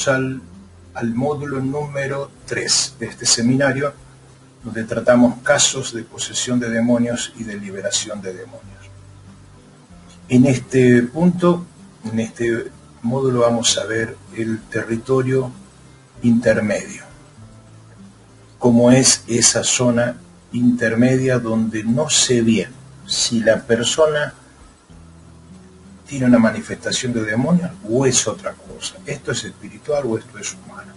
al módulo número 3 de este seminario, donde tratamos casos de posesión de demonios y de liberación de demonios. En este punto, en este módulo, vamos a ver el territorio intermedio. Cómo es esa zona intermedia donde no sé bien si la persona tiene una manifestación de demonios o es otra cosa. Esto es espiritual o esto es humano.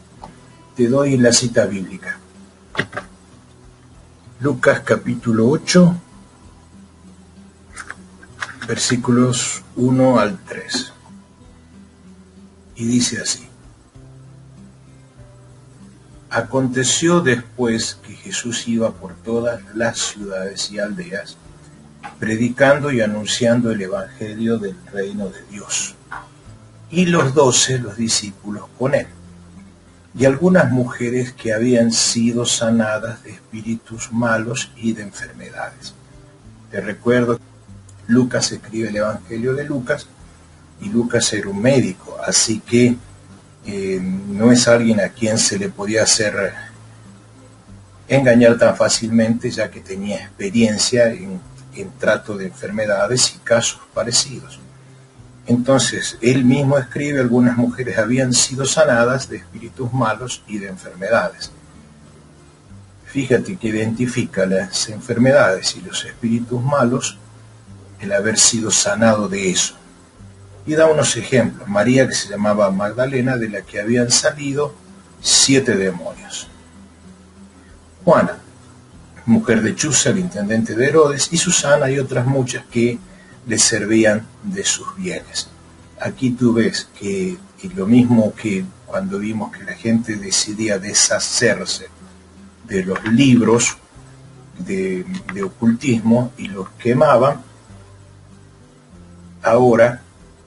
Te doy la cita bíblica. Lucas capítulo 8, versículos 1 al 3. Y dice así: Aconteció después que Jesús iba por todas las ciudades y aldeas, predicando y anunciando el evangelio del reino de Dios. Y los 12, los discípulos, con él. Y algunas mujeres que habían sido sanadas de espíritus malos y de enfermedades. Te recuerdo, Lucas escribe el evangelio de Lucas, y Lucas era un médico, así que no es alguien a quien se le podía hacer engañar tan fácilmente, ya que tenía experiencia en trato de enfermedades y casos parecidos. Entonces, él mismo escribe: algunas mujeres habían sido sanadas de espíritus malos y de enfermedades. Fíjate que identifica las enfermedades y los espíritus malos, el haber sido sanado de eso. Y da unos ejemplos. María, que se llamaba Magdalena, de la que habían salido 7 demonios. Juana, mujer de Chuza, el intendente de Herodes, y Susana y otras muchas que le servían de sus bienes. Aquí tú ves que lo mismo que cuando vimos que la gente decidía deshacerse de los libros de ocultismo y los quemaban, ahora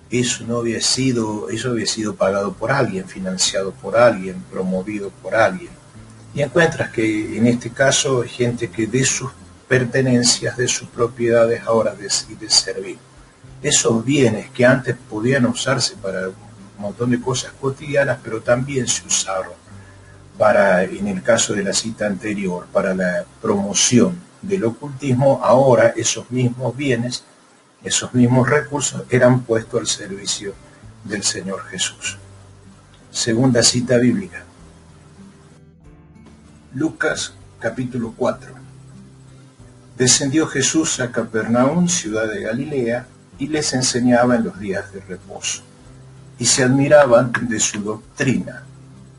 eso había sido pagado por alguien, financiado por alguien, promovido por alguien. Y encuentras que en este caso hay gente que de sus pertenencias, de sus propiedades, ahora decide servir. Esos bienes que antes podían usarse para un montón de cosas cotidianas, pero también se usaron para, en el caso de la cita anterior, para la promoción del ocultismo, ahora esos mismos bienes, esos mismos recursos eran puestos al servicio del Señor Jesús. Segunda cita bíblica. Lucas capítulo 4. Descendió Jesús a Capernaum, ciudad de Galilea, y les enseñaba en los días de reposo. Y se admiraban de su doctrina,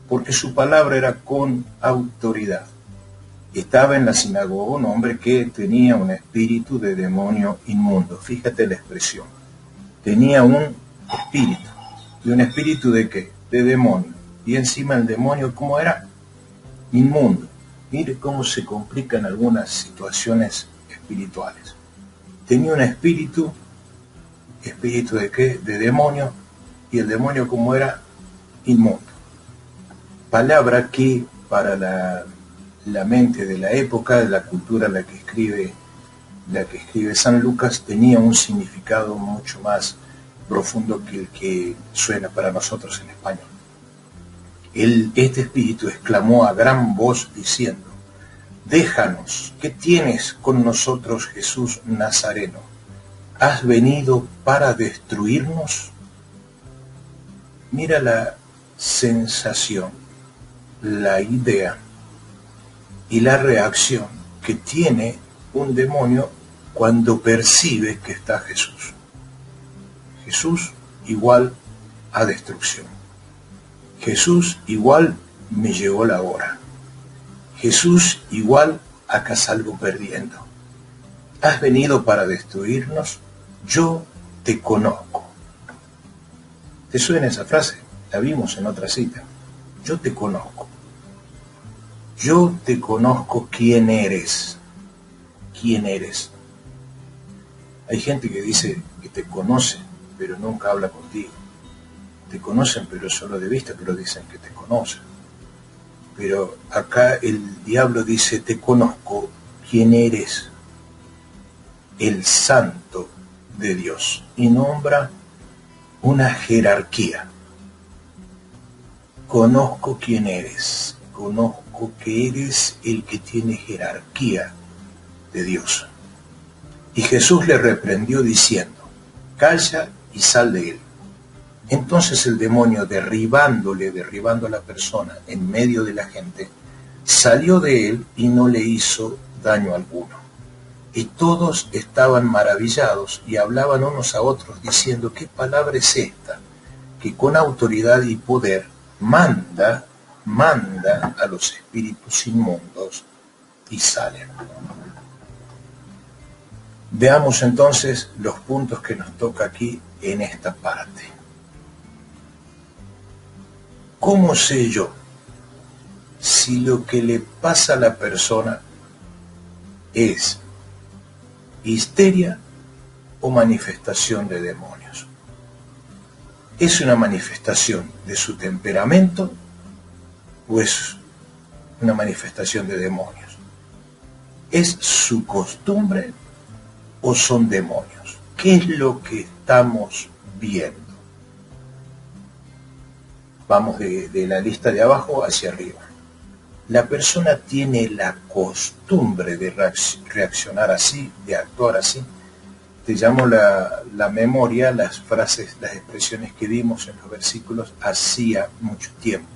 porque su palabra era con autoridad. Estaba en la sinagoga un hombre que tenía un espíritu de demonio inmundo. Fíjate la expresión. Tenía un espíritu. ¿Y un espíritu de qué? De demonio. Y encima el demonio, ¿cómo era? Inmundo. Mire cómo se complican algunas situaciones espirituales. Tenía un espíritu de qué? De demonio, y el demonio, ¿cómo era? Inmundo. Palabra que para la mente de la época, de la cultura en la que escribe San Lucas, tenía un significado mucho más profundo que el que suena para nosotros en español. Este espíritu exclamó a gran voz diciendo: Déjanos, ¿qué tienes con nosotros, Jesús Nazareno? ¿Has venido para destruirnos? Mira la sensación, la idea y la reacción que tiene un demonio cuando percibe que está Jesús. Jesús igual a destrucción. Jesús igual me llegó la hora. Jesús igual acá salgo perdiendo. ¿Has venido para destruirnos? Yo te conozco. ¿Te suena esa frase? La vimos en otra cita. Yo te conozco. Yo te conozco quién eres. ¿Quién eres? Hay gente que dice que te conoce, pero nunca habla contigo. Te conocen, pero solo de vista, pero dicen que te conocen. Pero acá el diablo dice: te conozco quién eres, el santo de Dios, y nombra una jerarquía. conozco quién eres, conozco que eres el que tiene jerarquía de Dios. Y Jesús le reprendió diciendo, calla y sal de él. Entonces el demonio, derribando a la persona en medio de la gente, salió de él y no le hizo daño alguno. Y todos estaban maravillados y hablaban unos a otros diciendo, ¿qué palabra es esta? Que con autoridad y poder manda a los espíritus inmundos y salen. Veamos entonces los puntos que nos toca aquí en esta parte. ¿Cómo sé yo si lo que le pasa a la persona es histeria o manifestación de demonios? ¿Es una manifestación de su temperamento o es una manifestación de demonios? ¿Es su costumbre o son demonios? ¿Qué es lo que estamos viendo? Vamos de la lista de abajo hacia arriba. La persona tiene la costumbre de reaccionar así, de actuar así. Te llamo la memoria, las frases, las expresiones que vimos en los versículos hacía mucho tiempo.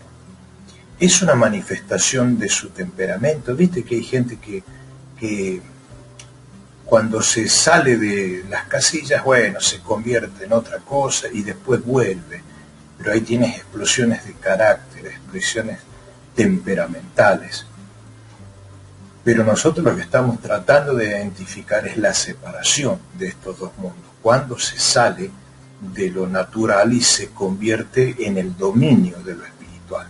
Es una manifestación de su temperamento. Viste que hay gente que cuando se sale de las casillas, bueno, se convierte en otra cosa y después vuelve. Pero ahí tienes explosiones de carácter, expresiones temperamentales. Pero nosotros lo que estamos tratando de identificar es la separación de estos dos mundos. Cuando se sale de lo natural y se convierte en el dominio de lo espiritual.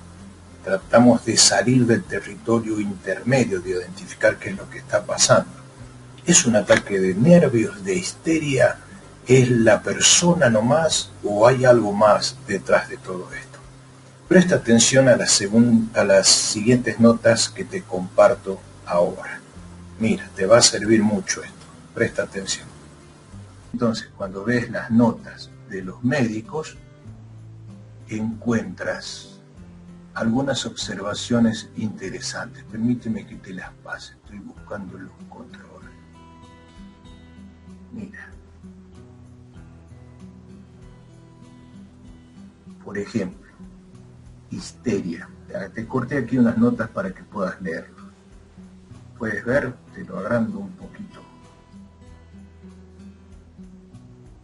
Tratamos de salir del territorio intermedio, de identificar qué es lo que está pasando. ¿Es un ataque de nervios, de histeria? ¿Es la persona nomás o hay algo más detrás de todo esto? Presta atención a las siguientes notas que te comparto ahora. Mira, te va a servir mucho esto. Presta atención. Entonces, cuando ves las notas de los médicos, encuentras algunas observaciones interesantes. Permíteme que te las pase. Estoy buscando los controles. Mira. Por ejemplo, histeria. Te corté aquí unas notas para que puedas leerlo. Puedes ver, te lo agrando un poquito.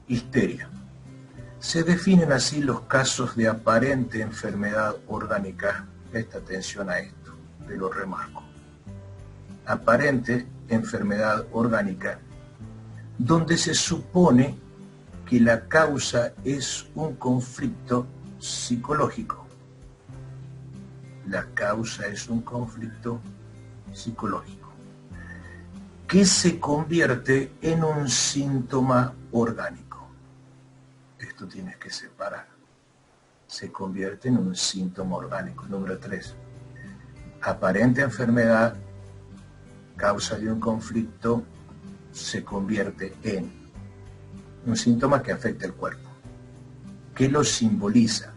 Histeria. Se definen así los casos de aparente enfermedad orgánica. Presta atención a esto, te lo remarco. Aparente enfermedad orgánica, donde se supone que la causa es un conflicto psicológico. La causa es un conflicto psicológico que se convierte en un síntoma orgánico. Esto tienes que separar. Se convierte en un síntoma orgánico. Número 3. Aparente enfermedad, causa de un conflicto, se convierte en un síntoma que afecta el cuerpo, que lo simboliza.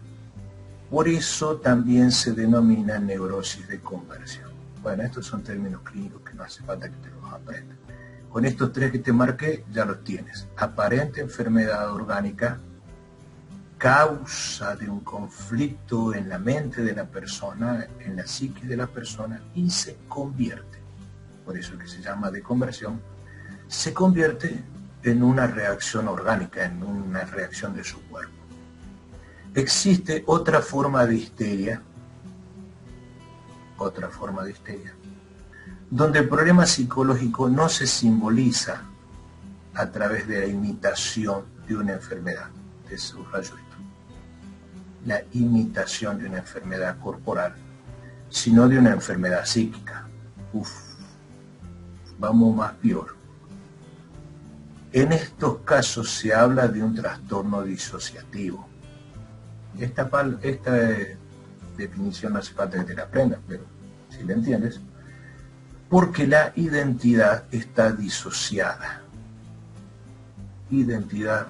Por eso también se denomina neurosis de conversión. Bueno, estos son términos clínicos que no hace falta que te los aprendas. Con estos 3 que te marqué, ya los tienes. Aparente enfermedad orgánica, causa de un conflicto en la mente de la persona, en la psique de la persona, y se convierte, por eso que se llama de conversión, se convierte en una reacción orgánica, en una reacción de su cuerpo. Existe otra forma de histeria, donde el problema psicológico no se simboliza a través de la imitación de una enfermedad. Te subrayo esto. La imitación de una enfermedad corporal, sino de una enfermedad psíquica. Vamos más peor. En estos casos se habla de un trastorno disociativo. Esta definición no hace falta que te la aprendas, pero si la entiendes, porque la identidad está disociada. Identidad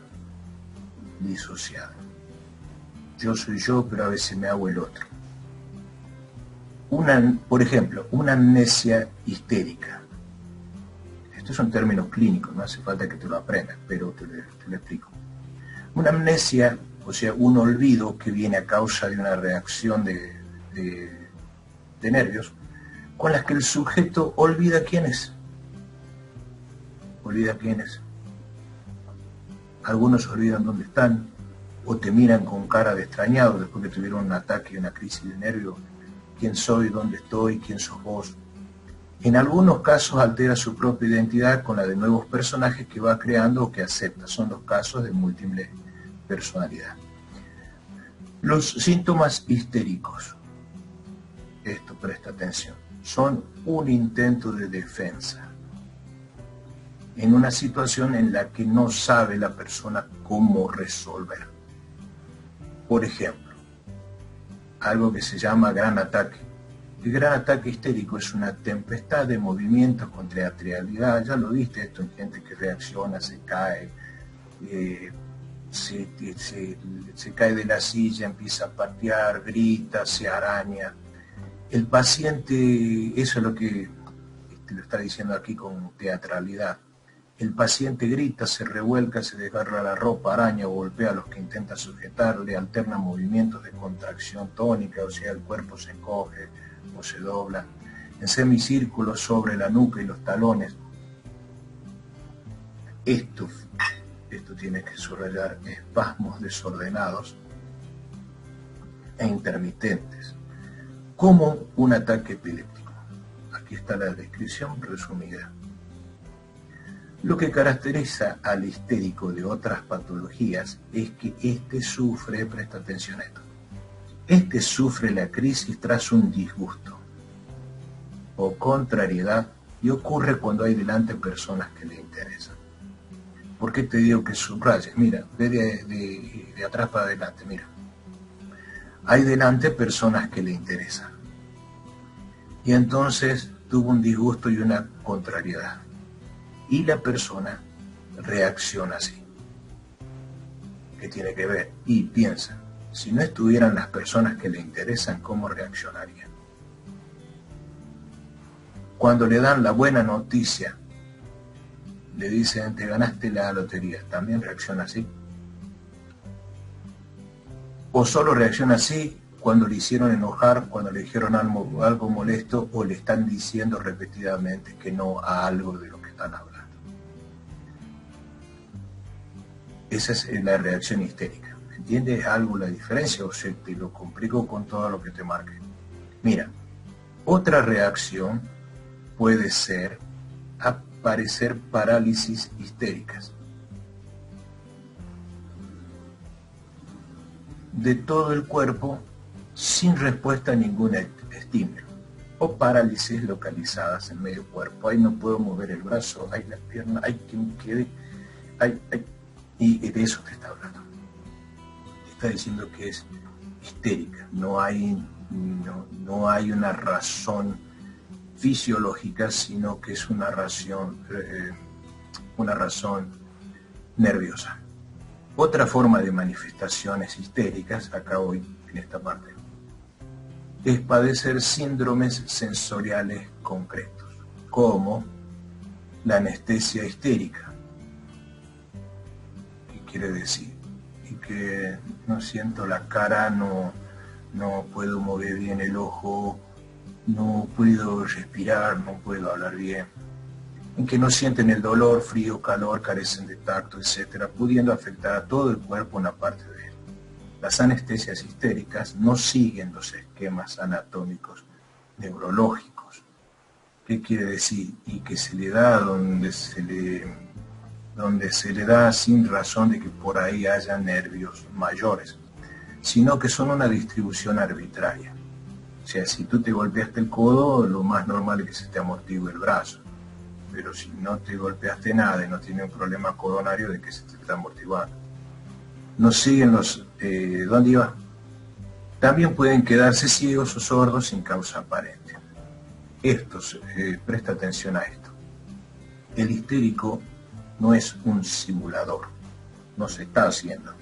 disociada. Yo soy yo, pero a veces me hago el otro. Por ejemplo, una amnesia histérica. Esto es un término clínico, no hace falta que te lo aprendas, pero te lo explico. Una amnesia, o sea, un olvido que viene a causa de una reacción de nervios, con las que el sujeto olvida quién es. Olvida quién es. Algunos olvidan dónde están, o te miran con cara de extrañado después que tuvieron un ataque, una crisis de nervios. ¿Quién soy? ¿Dónde estoy? ¿Quién sos vos? En algunos casos altera su propia identidad con la de nuevos personajes que va creando o que acepta. Son los casos de múltiple personalidad. Los síntomas histéricos, esto presta atención, son un intento de defensa en una situación en la que no sabe la persona cómo resolver. Por ejemplo, algo que se llama gran ataque. El gran ataque histérico es una tempestad de movimientos con teatralidad. Ya lo viste esto en gente que reacciona, se cae, se cae de la silla, empieza a patear, grita, se araña. El paciente, eso es lo que lo está diciendo aquí con teatralidad. El paciente grita, se revuelca, se desgarra la ropa, araña o golpea a los que intentan sujetarle, alterna movimientos de contracción tónica, o sea, el cuerpo se encoge o se dobla, en semicírculo sobre la nuca y los talones. Esto tiene que subrayar: espasmos desordenados e intermitentes, como un ataque epiléptico. Aquí está la descripción resumida. Lo que caracteriza al histérico de otras patologías es que éste sufre, presta atención a esto, este sufre la crisis tras un disgusto o contrariedad y ocurre cuando hay delante personas que le interesan. ¿Por qué te digo que subrayes? Mira, ve de atrás para adelante, mira. Hay delante personas que le interesan. Y entonces tuvo un disgusto y una contrariedad. Y la persona reacciona así. ¿Qué tiene que ver? Y piensa, si no estuvieran las personas que le interesan, ¿cómo reaccionaría? Cuando le dan la buena noticia, le dicen, te ganaste la lotería, ¿también reacciona así? ¿O solo reacciona así cuando le hicieron enojar, cuando le dijeron algo molesto, o le están diciendo repetidamente que no a algo de lo que están hablando? Esa es la reacción histérica. ¿Entiendes algo la diferencia o se te lo complico con todo lo que te marque? Mira, otra reacción puede ser aparecer parálisis histéricas de todo el cuerpo sin respuesta a ningún estímulo, o parálisis localizadas en medio cuerpo. Ahí no puedo mover el brazo, hay la pierna, hay que me quede, y de eso te está hablando. Te está diciendo que es histérica, no hay una razón fisiológica, sino que es una razón nerviosa. Otra forma de manifestaciones histéricas, acá hoy en esta parte, es padecer síndromes sensoriales concretos, como la anestesia histérica. ¿Qué quiere decir? Y que no siento la cara, no puedo mover bien el ojo, no puedo respirar, no puedo hablar bien, en que no sienten el dolor, frío, calor, carecen de tacto, etc., pudiendo afectar a todo el cuerpo una parte de él. Las anestesias histéricas no siguen los esquemas anatómicos neurológicos. ¿Qué quiere decir? Y que se le da donde se le da sin razón de que por ahí haya nervios mayores, sino que son una distribución arbitraria. O sea, si tú te golpeaste el codo, lo más normal es que se te amortigue el brazo. Pero si no te golpeaste nada y no tienes un problema coronario, ¿de que se te está amortiguando? No siguen los... ¿dónde iba? También pueden quedarse ciegos o sordos sin causa aparente. Presta atención a esto. El histérico no es un simulador, no se está haciendo.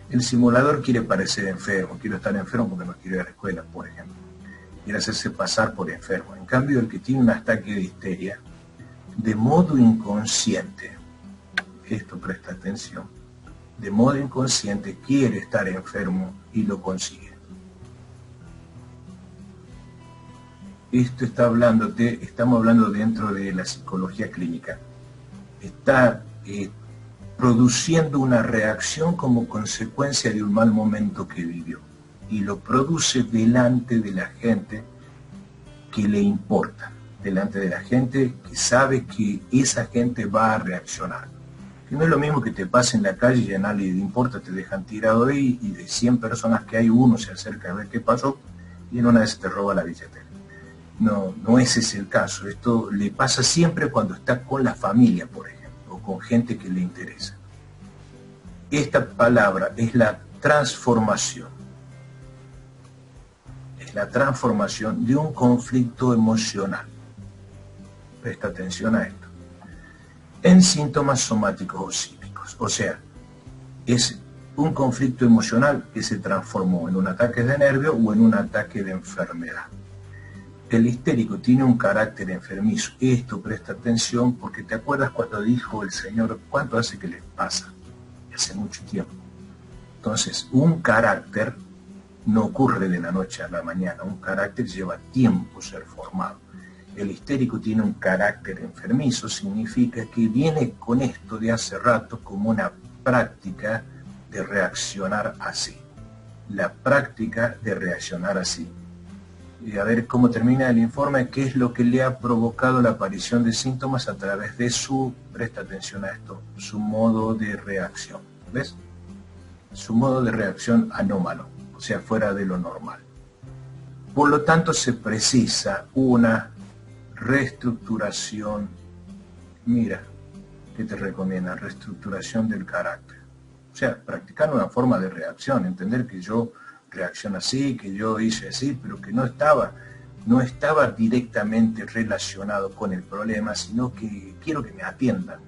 El simulador quiere parecer enfermo, quiero estar enfermo porque no quiero ir a la escuela, por ejemplo. quiere hacerse pasar por enfermo. En cambio, el que tiene un ataque de histeria, de modo inconsciente, esto presta atención, de modo inconsciente quiere estar enfermo y lo consigue. Esto estamos hablando dentro de la psicología clínica. Está produciendo una reacción como consecuencia de un mal momento que vivió. Y lo produce delante de la gente que le importa, delante de la gente que sabe que esa gente va a reaccionar. Que no es lo mismo que te pase en la calle y a nadie le importa, te dejan tirado ahí y de 100 personas que hay, uno se acerca a ver qué pasó y en una vez te roba la billetera. No ese es el caso. Esto le pasa siempre cuando está con la familia, por ejemplo, o con gente que le interesa. Esta palabra es la transformación. Es la transformación de un conflicto emocional. Presta atención a esto. En síntomas somáticos o psíquicos. O sea, es un conflicto emocional que se transformó en un ataque de nervio o en un ataque de enfermedad. El histérico tiene un carácter enfermizo. Esto presta atención porque te acuerdas cuando dijo el Señor, ¿cuánto hace que les pasa? Hace mucho tiempo. Entonces, un carácter no ocurre de la noche a la mañana. Un carácter lleva tiempo ser formado. El histérico tiene un carácter enfermizo, significa que viene con esto de hace rato como una práctica de reaccionar así. La práctica de reaccionar así. Y a ver cómo termina el informe, qué es lo que le ha provocado la aparición de síntomas a través de su, presta atención a esto, su modo de reacción. ¿Ves? Su modo de reacción anómalo, o sea, fuera de lo normal. Por lo tanto, se precisa una reestructuración. Mira, ¿qué te recomienda? Reestructuración del carácter. O sea, practicar una forma de reacción, entender que yo reacciono así, que yo hice así, pero que no estaba directamente relacionado con el problema, sino que quiero que me atiendan,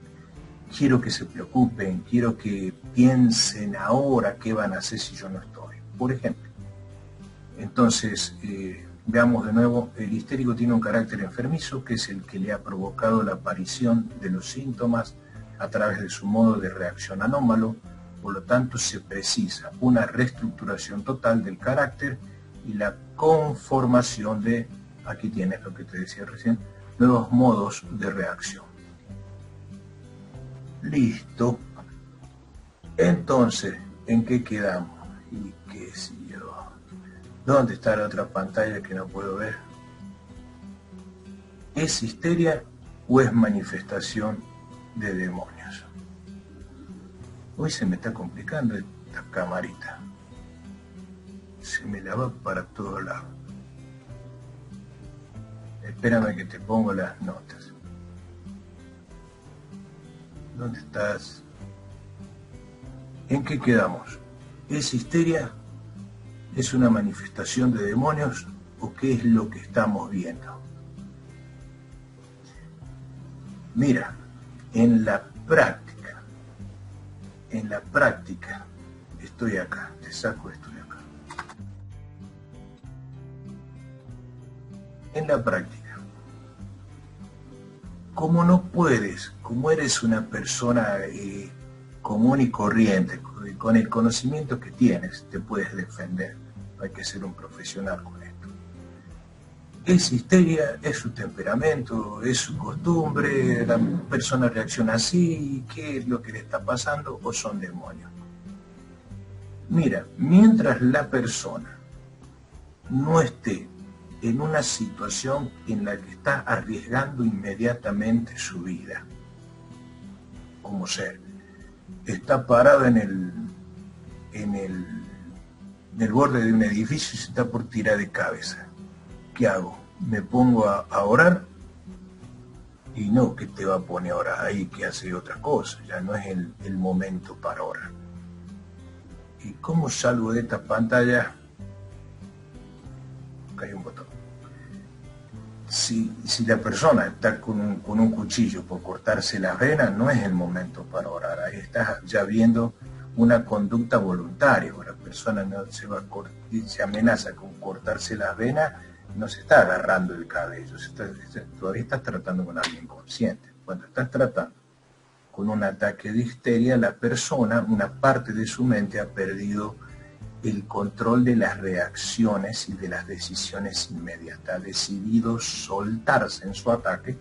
quiero que se preocupen, quiero que piensen ahora qué van a hacer si yo no estoy, por ejemplo. Entonces, veamos de nuevo, el histérico tiene un carácter enfermizo, que es el que le ha provocado la aparición de los síntomas a través de su modo de reacción anómalo. Por lo tanto, se precisa una reestructuración total del carácter y la conformación de, aquí tienes lo que te decía recién, nuevos modos de reacción. Listo. Entonces, ¿en qué quedamos? Y qué sé yo. ¿Dónde está la otra pantalla que no puedo ver? ¿Es histeria o es manifestación de demonios? Hoy se me está complicando esta camarita. Se me la va para todos lados. Espérame que te pongo las notas. ¿Dónde estás? ¿En qué quedamos? ¿Es histeria? ¿Es una manifestación de demonios? ¿O qué es lo que estamos viendo? Mira, en la práctica, estoy acá, te saco esto de acá. En la práctica, como no puedes, como eres una persona común y corriente, con el conocimiento que tienes, te puedes defender. Hay que ser un profesional con esto. Es histeria, es su temperamento, es su costumbre, la persona reacciona así, ¿qué es lo que le está pasando? ¿O son demonios? Mira, mientras la persona no esté en una situación en la que está arriesgando inmediatamente su vida, como ser, está parado en el borde de un edificio y se está por tirar de cabeza. ¿Qué hago? ¿Me pongo a orar? Y no, que te va a poner a orar ahí, que hace otra cosa, ya no es el momento para orar. ¿Y cómo salgo de esta pantalla? Acá hay un botón. Si la persona está con un cuchillo por cortarse las venas, no es el momento para orar. Ahí estás ya viendo una conducta voluntaria. La persona no se amenaza con cortarse las venas no se está agarrando el cabello, todavía estás tratando con alguien consciente. Cuando estás tratando con un ataque de histeria, la persona, una parte de su mente ha perdido el control de las reacciones y de las decisiones inmediatas. Ha decidido soltarse en su ataque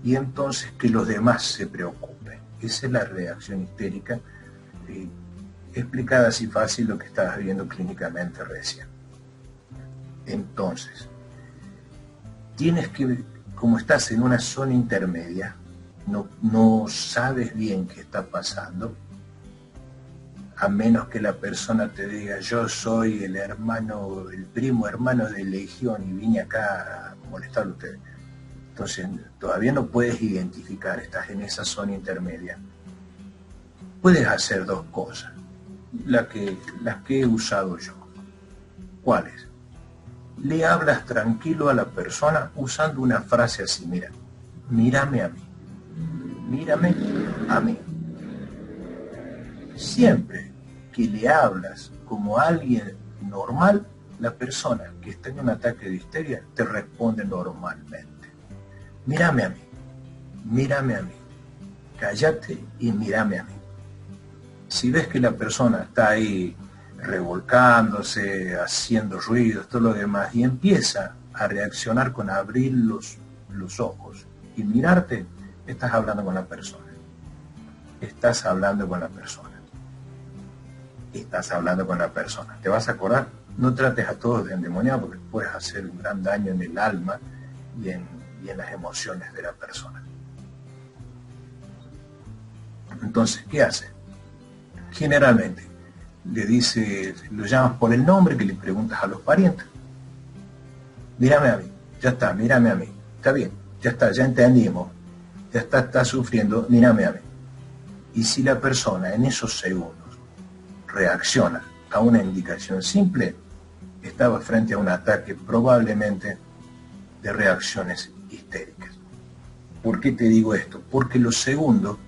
y entonces que los demás se preocupen. Esa es la reacción histérica, explicada así fácil lo que estabas viendo clínicamente recién. Entonces, tienes que, como estás en una zona intermedia, no sabes bien qué está pasando, a menos que la persona te diga, yo soy el primo hermano de Legión y vine acá a molestarle a ustedes. Entonces, todavía no puedes identificar, estás en esa zona intermedia. Puedes hacer dos cosas, las que he usado yo. ¿Cuáles? Le hablas tranquilo a la persona usando una frase así, mira, mírame a mí, mírame a mí. Siempre que le hablas como a alguien normal, la persona que está en un ataque de histeria te responde normalmente. Mírame a mí, mírame a mí, cállate y mírame a mí. Si ves que la persona está ahí revolcándose, haciendo ruidos, todo lo demás, y empieza a reaccionar con abrir los ojos y mirarte, estás hablando con la persona. Estás hablando con la persona. Estás hablando con la persona. ¿Te vas a acordar? No trates a todos de endemoniar porque puedes hacer un gran daño en el alma y en las emociones de la persona. Entonces, ¿qué hace? Generalmente lo llamas por el nombre que le preguntas a los parientes. Mírame a mí, ya está, mírame a mí. Está bien, ya está, ya entendimos. Ya está sufriendo, mírame a mí. Y si la persona en esos segundos reacciona a una indicación simple, estaba frente a un ataque probablemente de reacciones histéricas. ¿Por qué te digo esto? Porque lo segundo,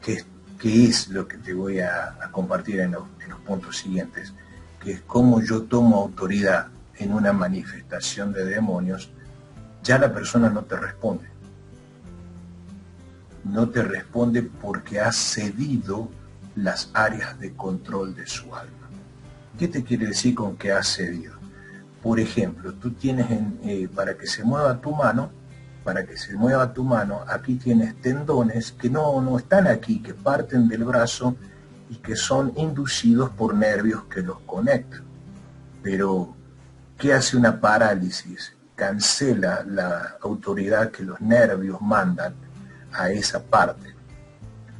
que es lo que te voy a compartir en los puntos siguientes, que es cómo yo tomo autoridad en una manifestación de demonios, ya la persona no te responde. No te responde porque ha cedido las áreas de control de su alma. ¿Qué te quiere decir con que ha cedido? Por ejemplo, tú tienes para que se mueva tu mano, aquí tienes tendones que no están aquí, que parten del brazo y que son inducidos por nervios que los conectan. Pero, ¿qué hace una parálisis? Cancela la autoridad que los nervios mandan a esa parte.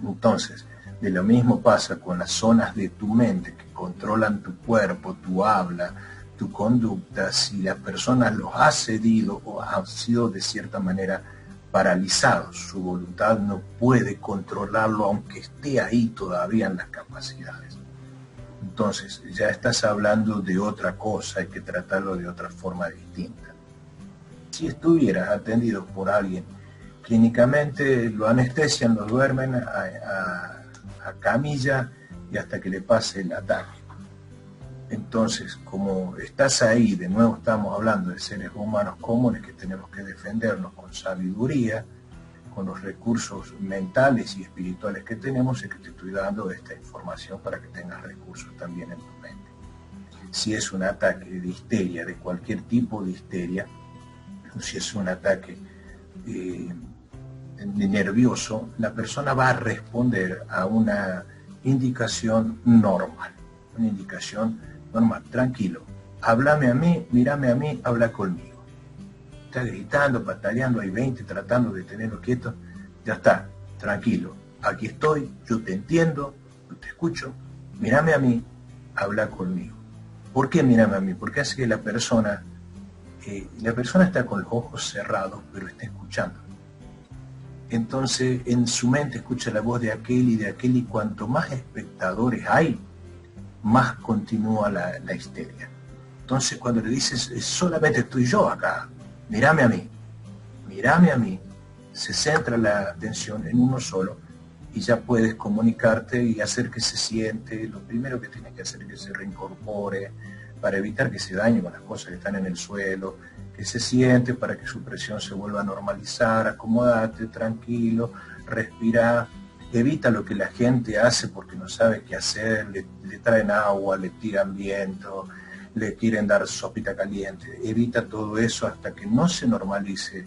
Entonces, de lo mismo pasa con las zonas de tu mente que controlan tu cuerpo, tu habla, tu conducta. Si la persona los ha cedido o ha sido de cierta manera paralizados, su voluntad no puede controlarlo aunque esté ahí todavía en las capacidades. Entonces ya estás hablando de otra cosa, hay que tratarlo de otra forma distinta. Si estuvieras atendido por alguien clínicamente, lo anestesian, lo duermen a camilla y hasta que le pase el ataque. Entonces, como estás ahí, de nuevo estamos hablando de seres humanos comunes que tenemos que defendernos con sabiduría, con los recursos mentales y espirituales que tenemos, es que te estoy dando esta información para que tengas recursos también en tu mente. Si es un ataque de histeria, de cualquier tipo de histeria, o si es un ataque nervioso, la persona va a responder a una indicación normal, tranquilo, háblame a mí, mírame a mí, habla conmigo. Está gritando, pataleando, hay 20 tratando de tenerlo quieto, ya está, tranquilo, aquí estoy, yo te entiendo, yo te escucho, mírame a mí, habla conmigo. ¿Por qué mírame a mí? Porque hace que la persona está con los ojos cerrados, pero está escuchando. Entonces en su mente escucha la voz de aquel y cuanto más espectadores hay, más continúa la histeria. Entonces cuando le dices, solamente estoy yo acá, mírame a mí, se centra la atención en uno solo y ya puedes comunicarte y hacer que se siente. Lo primero que tienes que hacer es que se reincorpore para evitar que se dañe con las cosas que están en el suelo, que se siente para que su presión se vuelva a normalizar. Acomódate, tranquilo, respira. Evita lo que la gente hace porque no sabe qué hacer, le traen agua, le tiran viento, le quieren dar sopita caliente. Evita todo eso hasta que no se normalice.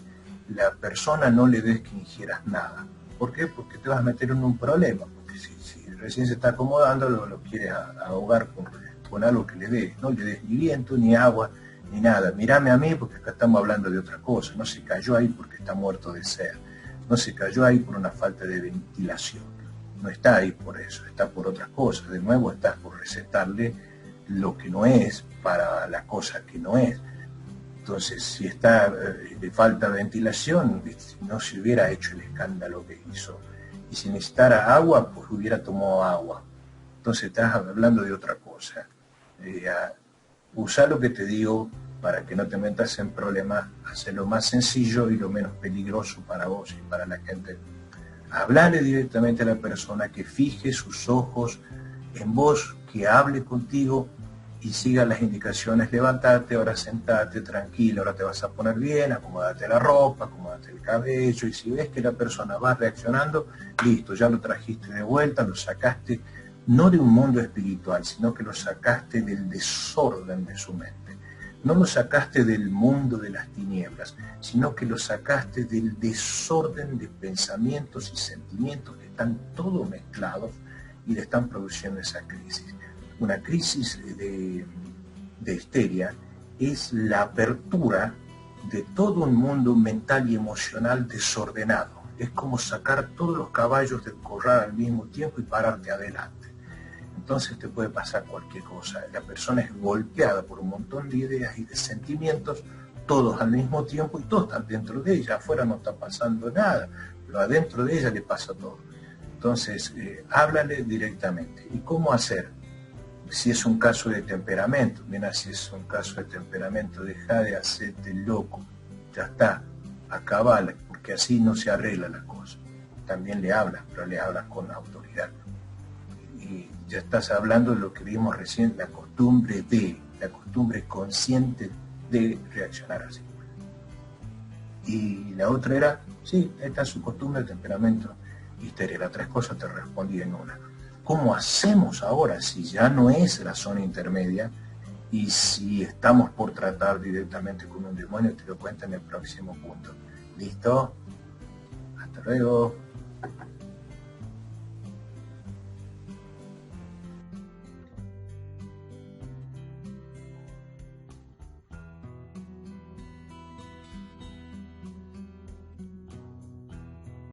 La persona no le des que ingieras nada. ¿Por qué? Porque te vas a meter en un problema. Porque si recién se está acomodando, lo quieres ahogar con algo que le des. No le des ni viento, ni agua, ni nada. Mírame a mí porque acá estamos hablando de otra cosa. No se cayó ahí porque está muerto de sed. No se cayó ahí por una falta de ventilación. No está ahí por eso, está por otras cosas. De nuevo estás por recetarle lo que no es para la cosa que no es. Entonces, si le falta ventilación, no se hubiera hecho el escándalo que hizo. Y si necesitara agua, pues hubiera tomado agua. Entonces estás hablando de otra cosa. Usa lo que te digo para que no te metas en problemas, hacerlo más sencillo y lo menos peligroso para vos y para la gente. Hablarle directamente a la persona, que fije sus ojos en vos, que hable contigo y siga las indicaciones. Levantate, ahora sentate, tranquilo, ahora te vas a poner bien, acomódate la ropa, acomódate el cabello, y si ves que la persona va reaccionando, listo, ya lo trajiste de vuelta, lo sacaste, no de un mundo espiritual, sino que lo sacaste del desorden de su mente. No lo sacaste del mundo de las tinieblas, sino que lo sacaste del desorden de pensamientos y sentimientos que están todos mezclados y le están produciendo esa crisis. Una crisis de histeria es la apertura de todo un mundo mental y emocional desordenado. Es como sacar todos los caballos del corral al mismo tiempo y pararte adelante. Entonces te puede pasar cualquier cosa. La persona es golpeada por un montón de ideas y de sentimientos, todos al mismo tiempo, y todos están dentro de ella. Afuera no está pasando nada, pero adentro de ella le pasa todo. Entonces, háblale directamente. ¿Y cómo hacer? Si es un caso de temperamento, mira, si es un caso de temperamento, deja de hacerte loco. Ya está, acabala, porque así no se arregla la cosa. También le hablas, pero le hablas con autoridad. Y ya estás hablando de lo que vimos recién, la costumbre consciente de reaccionar así. Y la otra era, sí, esta es su costumbre, temperamento, histeria. Las tres cosas te respondí en una. ¿Cómo hacemos ahora si ya no es la zona intermedia y si estamos por tratar directamente con un demonio? Te lo cuento en el próximo punto. ¿Listo? Hasta luego.